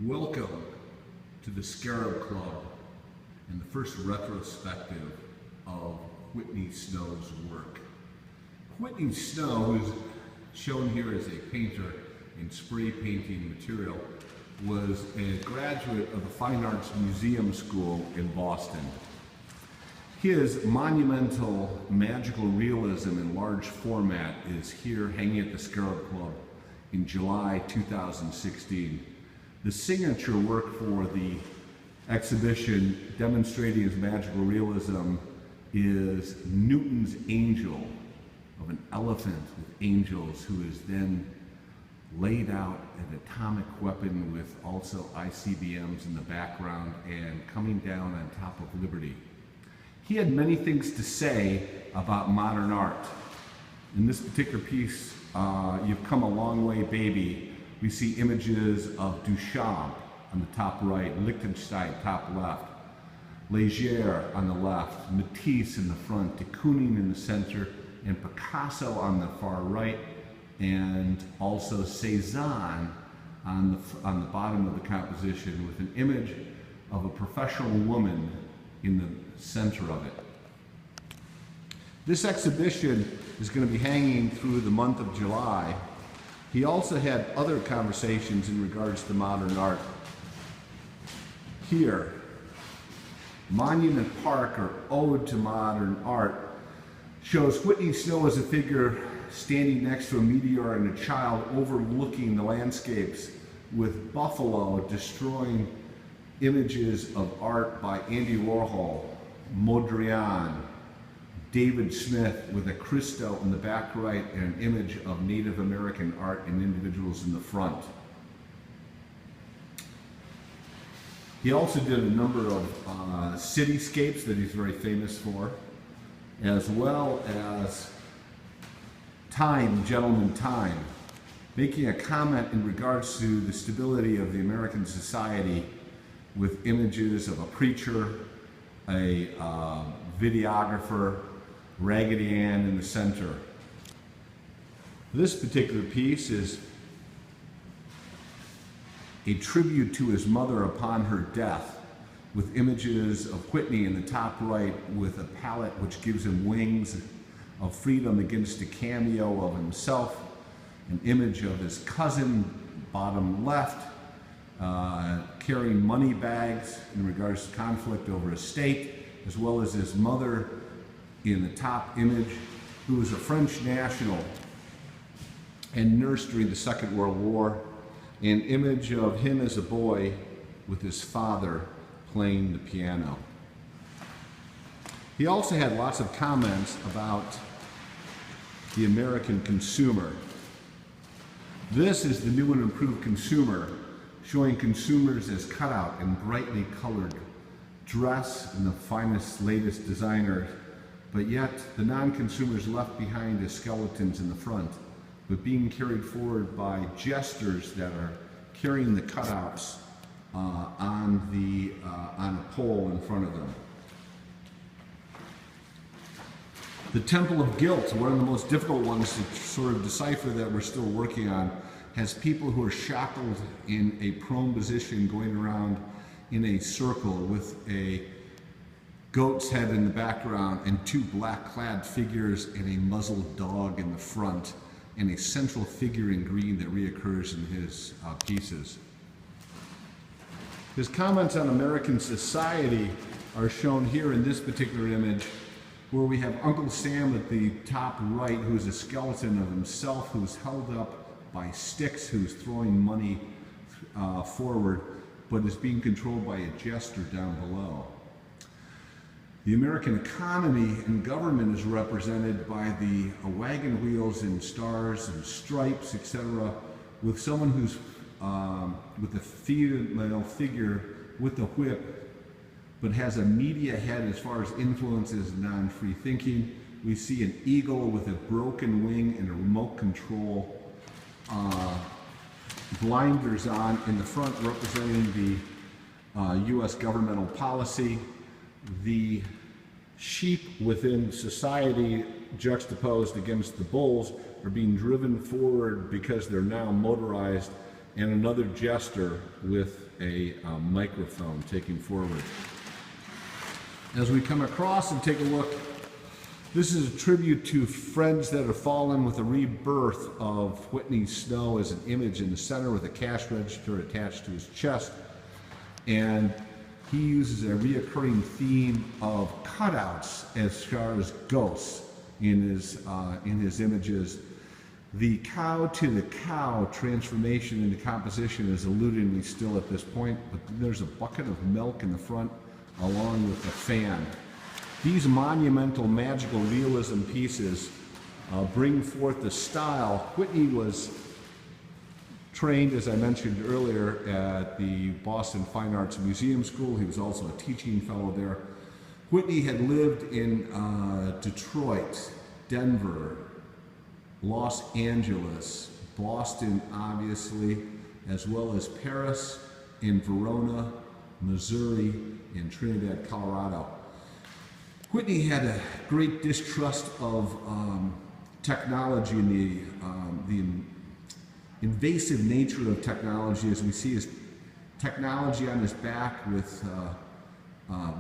Welcome to the Scarab Club and the first retrospective of Whitney Snow's work. Whitney Snow, who's shown here as a painter in spray painting material, was a graduate of the Fine Arts Museum School in Boston. His monumental magical realism in large format is here hanging at the Scarab Club in July 2016. The signature work for the exhibition demonstrating his magical realism is Newton's angel of an elephant with angels, who is then laid out an atomic weapon with also ICBMs in the background and coming down on top of liberty. He had many things to say about modern art. In this particular piece, You've Come a Long Way, Baby, we see images of Duchamp on the top right, Lichtenstein top left, Leger on the left, Matisse in the front, de Kooning in the center, and Picasso on the far right, and also Cézanne on the bottom of the composition, with an image of a professional woman in the center of it. This exhibition is going to be hanging through the month of July. He also had other conversations in regards to modern art. Here, Monument Park, or Ode to Modern Art, shows Whitney Snow as a figure standing next to a meteor and a child overlooking the landscapes, with buffalo destroying images of art by Andy Warhol, Mondrian, David Smith, with a Christo in the back right and an image of Native American art and individuals in the front. He also did a number of cityscapes that he's very famous for, as well as Time, Gentleman Time, making a comment in regards to the stability of the American society, with images of a preacher, a videographer, Raggedy Ann in the center. This particular piece is a tribute to his mother upon her death, with images of Whitney in the top right, with a palette which gives him wings of freedom against a cameo of himself, an image of his cousin, bottom left, carrying money bags in regards to conflict over estate, as well as his mother in the top image, who was a French national and nursed during the Second World War, an image of him as a boy with his father playing the piano. He also had lots of comments about the American consumer. This is the new and improved consumer, showing consumers as cut out and brightly colored, dress in the finest, latest designer, but yet the non-consumers left behind as skeletons in the front, but being carried forward by jesters that are carrying the cutouts on a pole in front of them. The Temple of Guilt, one of the most difficult ones to sort of decipher that we're still working on, has people who are shackled in a prone position going around in a circle, with a goat's head in the background and two black-clad figures and a muzzled dog in the front, and a central figure in green that reoccurs in his pieces. His comments on American society are shown here in this particular image, where we have Uncle Sam at the top right, who's a skeleton of himself, who's held up by sticks, who's throwing money forward, but is being controlled by a jester down below. The American economy and government is represented by the wagon wheels and stars and stripes, etc., with someone who's with a female figure with a whip, but has a media head as far as influences non-free thinking. We see an eagle with a broken wing and a remote control, blinders on in the front, representing the U.S. governmental policy. The sheep within society, juxtaposed against the bulls, are being driven forward because they're now motorized and another jester with a microphone taking forward. As we come across and take a look, this is a tribute to friends that have fallen, with a rebirth of Whitney Snow as an image in the center with a cash register attached to his chest. And he uses a reoccurring theme of cutouts as far as ghosts in his images. The cow to the cow transformation into composition is eluding me still at this point, but there's a bucket of milk in the front along with a fan. These monumental magical realism pieces bring forth the style. Whitney was trained, as I mentioned earlier, at the Boston Fine Arts Museum School. He was also a teaching fellow there. Whitney had lived in Detroit, Denver, Los Angeles, Boston, obviously, as well as Paris, in Verona, Missouri, and Trinidad, Colorado. Whitney had a great distrust of technology and the invasive nature of technology, as we see his technology on his back with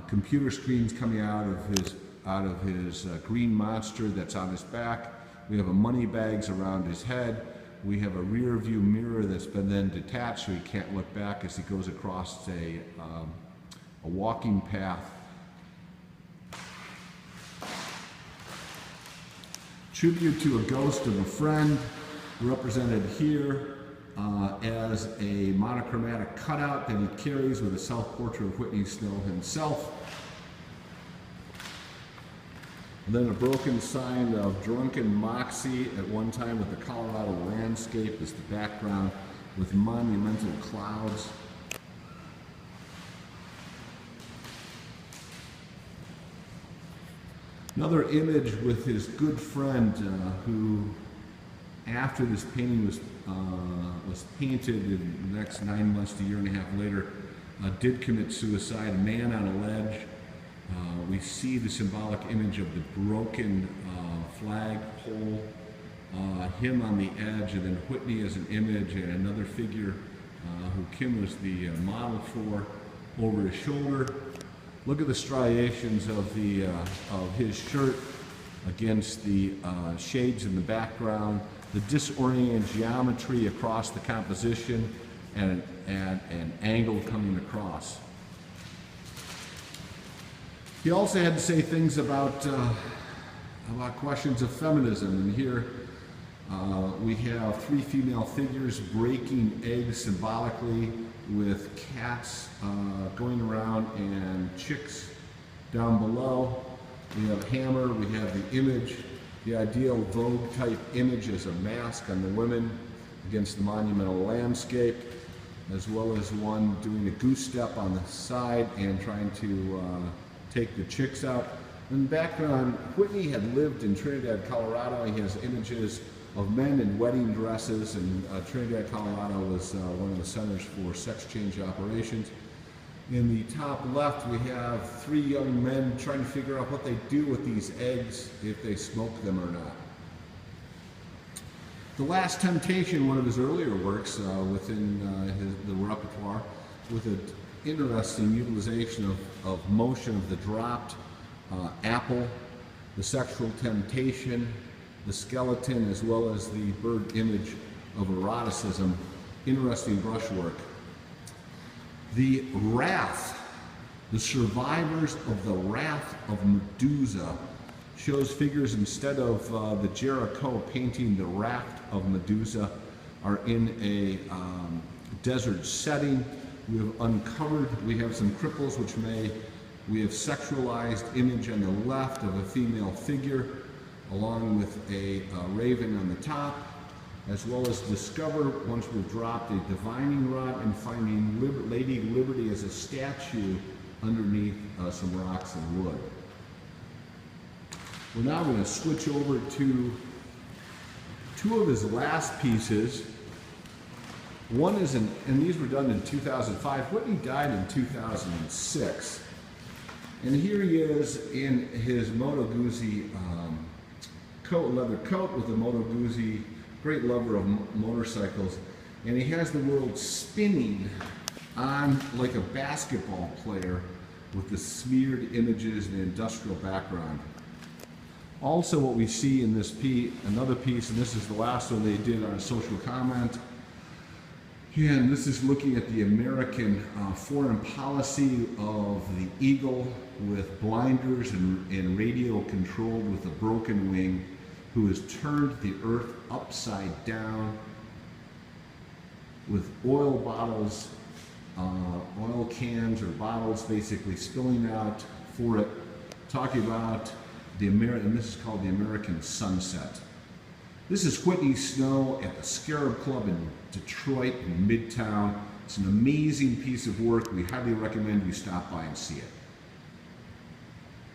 computer screens coming out of his green monster that's on his back. We have a money bags around his head. We have a rear view mirror that's been then detached so he can't look back as he goes across a walking path. Tribute to a ghost of a friend, represented here as a monochromatic cutout that he carries with a self-portrait of Whitney Snow himself. And then a broken sign of drunken moxie at one time with the Colorado landscape as the background with monumental clouds. Another image with his good friend who, after this painting was painted in the next 9 months to a year and a half later, did commit suicide, a man on a ledge. We see the symbolic image of the broken flagpole, him on the edge, and then Whitney as an image, and another figure who Kim was the model for, over his shoulder. Look at the striations of his shirt against the shades in the background, the disoriented geometry across the composition, and an angle coming across. He also had to say things about questions of feminism, and here we have three female figures breaking eggs symbolically, with cats going around and chicks down below. We have a hammer, we have the image, the ideal Vogue type image as a mask on the women against the monumental landscape, as well as one doing a goose step on the side and trying to take the chicks out. In the background, Whitney had lived in Trinidad, Colorado. He has images of men in wedding dresses, and Trinidad, Colorado was one of the centers for sex change operations. In the top left, we have three young men trying to figure out what they do with these eggs, if they smoke them or not. The Last Temptation, one of his earlier works within the repertoire, with an interesting utilization of motion of the dropped apple, the sexual temptation, the skeleton, as well as the bird image of eroticism. Interesting brushwork. The Wrath, the survivors of the Wrath of Medusa, shows figures, instead of the Jericho painting the Raft of Medusa, are in a desert setting. We have uncovered, we have some cripples we have sexualized image on the left of a female figure, along with a raven on the top, as well as discover, once we've dropped, a divining rod and finding Lady Liberty as a statue underneath some rocks and wood. We're now going to switch over to two of his last pieces. One is, and these were done in 2005. Whitney died in 2006. And here he is in his Moto Guzzi leather coat with a Moto Guzzi, great lover of motorcycles. And he has the world spinning on like a basketball player with the smeared images and the industrial background. Also what we see in this piece, another piece, and this is the last one they did on a social comment, and this is looking at the American foreign policy of the eagle with blinders and radio controlled with a broken wing, who has turned the earth upside down with oil bottles, oil cans or bottles basically spilling out for it, talking about the and this is called the American sunset. This is Whitney Snow at the Scarab Club in Detroit in Midtown. It's an amazing piece of work. We highly recommend you stop by and see it.